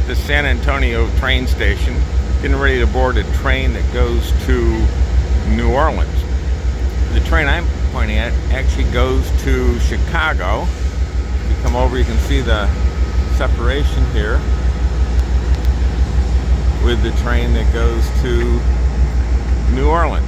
the San Antonio train station, getting ready to board a train that goes to New Orleans. The train I'm pointing at actually goes to Chicago. If you come over, you can see the separation here with the train that goes to New Orleans.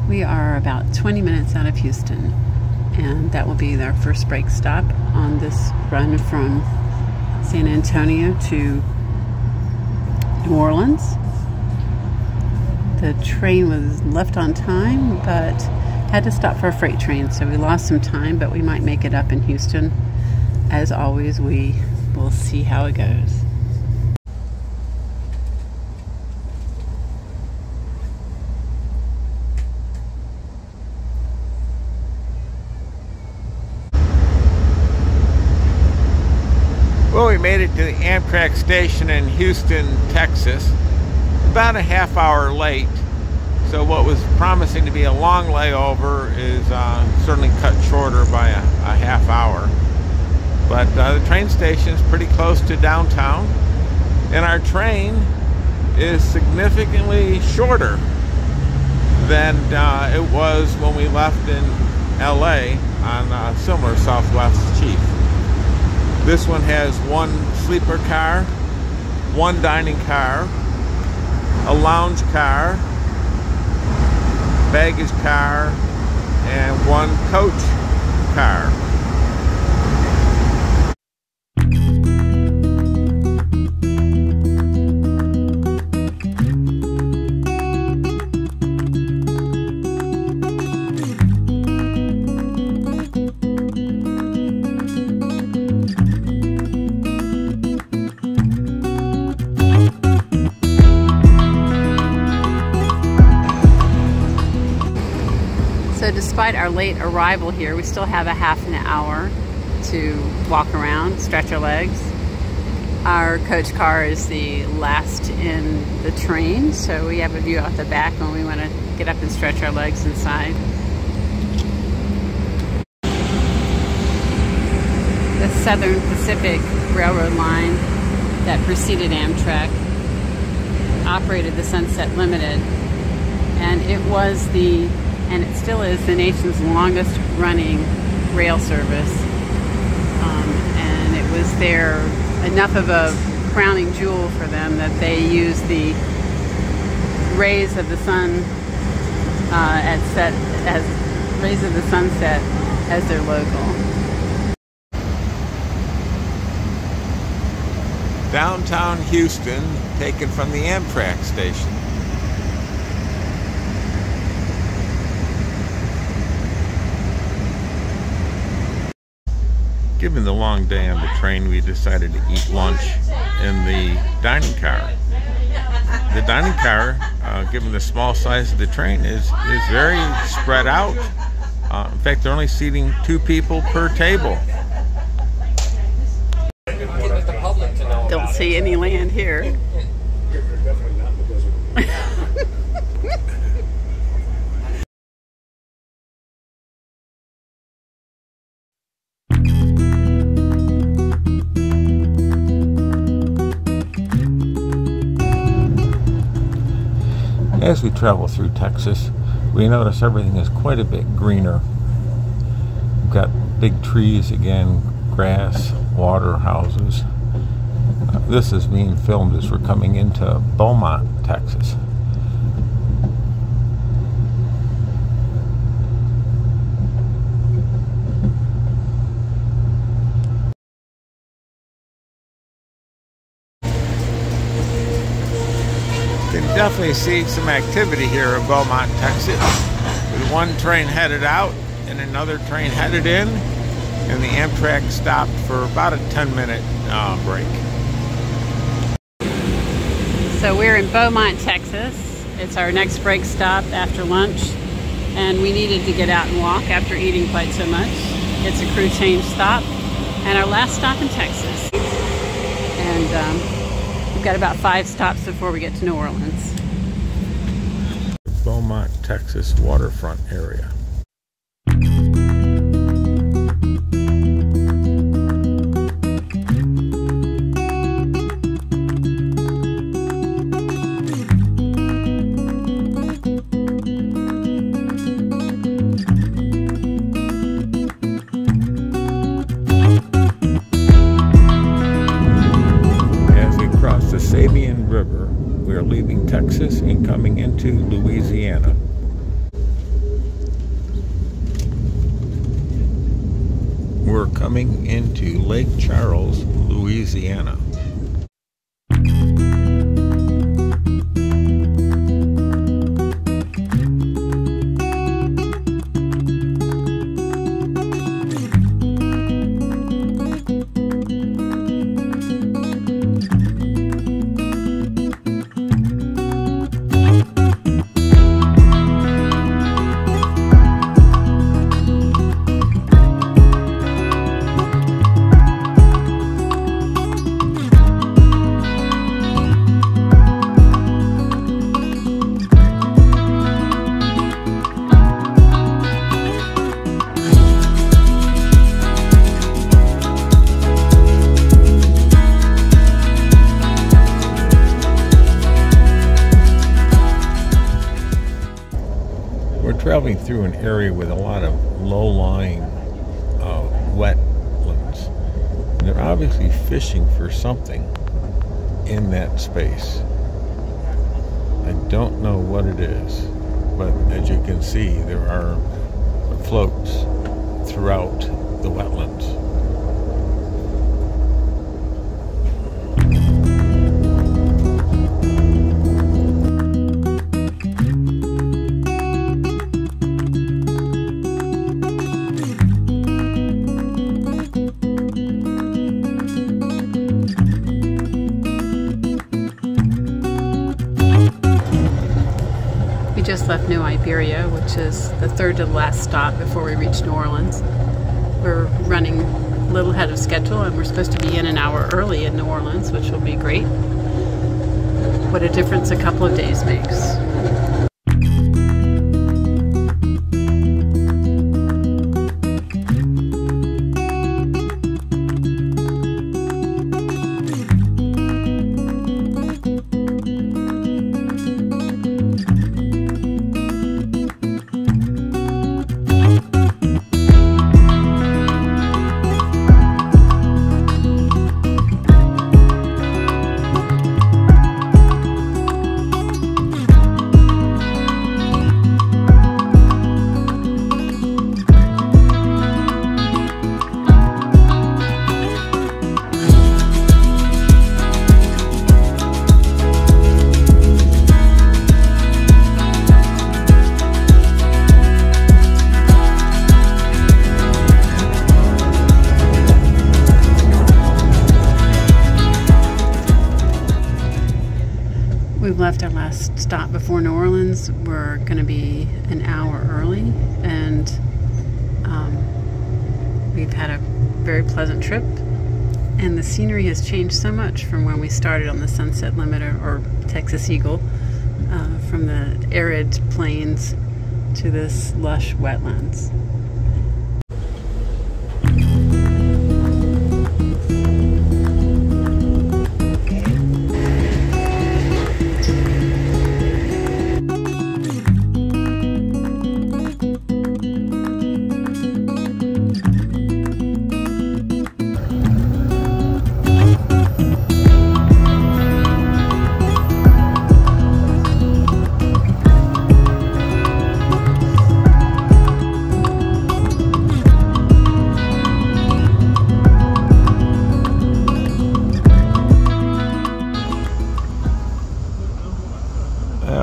We are about 20 minutes out of Houston, and that will be our first break stop on this run from San Antonio to New Orleans. The train was left on time, but had to stop for a freight train, so we lost some time, but we might make it up in Houston. As always, we will see how it goes. Well, we made it to the Amtrak station in Houston, Texas, about a half hour late. So what was promising to be a long layover is certainly cut shorter by a half hour. But the train station is pretty close to downtown, and our train is significantly shorter than it was when we left in LA on a similar Southwest Chief. This one has one sleeper car, one dining car, a lounge car, baggage car, and one coach car. Despite our late arrival here, we still have a half an hour to walk around, stretch our legs. Our coach car is the last in the train, so we have a view out the back when we want to get up and stretch our legs inside. The Southern Pacific Railroad line that preceded Amtrak operated the Sunset Limited, and it was and it still is the nation's longest running rail service. And it was enough of a crowning jewel for them that they used the rays of the sun rays of the sunset as their logo. Downtown Houston, taken from the Amtrak station. Given the long day on the train, we decided to eat lunch in the dining car. The dining car, given the small size of the train, is very spread out. In fact, they're only seating 2 people per table. Don't see any land here. As we travel through Texas, we notice everything is quite a bit greener. We've got big trees again, grass, water, houses. This is being filmed as we're coming into Beaumont, Texas. You can definitely see some activity here in Beaumont, Texas, with one train headed out and another train headed in, and the Amtrak stopped for about a 10-minute break. So we're in Beaumont, Texas. It's our next break stop after lunch, and we needed to get out and walk after eating quite so much. It's a crew change stop and our last stop in Texas. And we've got about 5 stops before we get to New Orleans. Beaumont, Texas waterfront area. Sabine River, we are leaving Texas and coming into Louisiana. We're coming into Lake Charles, Louisiana. Traveling through an area with a lot of low-lying wetlands. And they're obviously fishing for something in that space. I don't know what it is, but as you can see, there are floats throughout the wetlands. We just left New Iberia, which is the third to the last stop before we reach New Orleans. We're running a little ahead of schedule, and we're supposed to be in an hour early in New Orleans, which will be great. What a difference a couple of days makes. We've left our last stop before New Orleans. We're going to be an hour early, and we've had a very pleasant trip. And the scenery has changed so much from when we started on the Sunset Limiter or Texas Eagle, from the arid plains to this lush wetlands.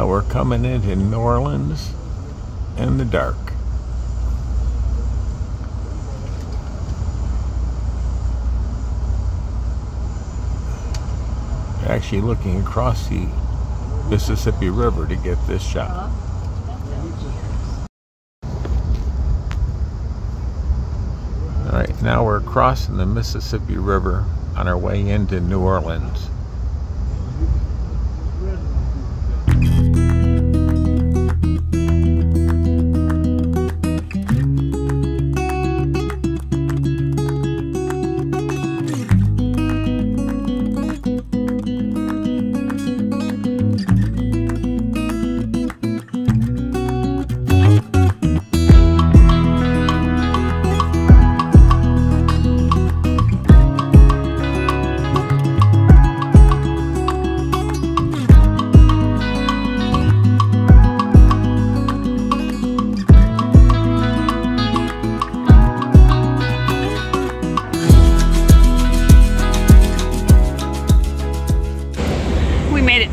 We're coming into New Orleans in the dark. Actually looking across the Mississippi River to get this shot. Alright, now we're crossing the Mississippi River on our way into New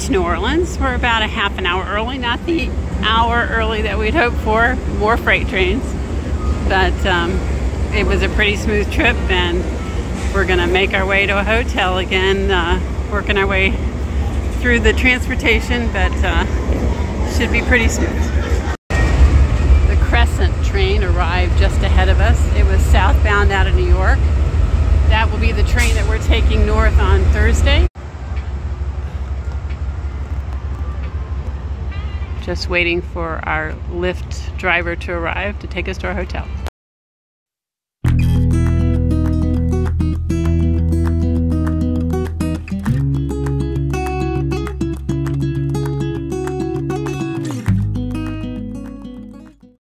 to New Orleans. We're about a half an hour early, not the hour early that we'd hoped for, more freight trains. But it was a pretty smooth trip, and we're gonna make our way to a hotel again, working our way through the transportation, but should be pretty smooth. The Crescent train arrived just ahead of us. It was southbound out of New York. That will be the train that we're taking north on Thursday. Just waiting for our Lyft driver to arrive to take us to our hotel.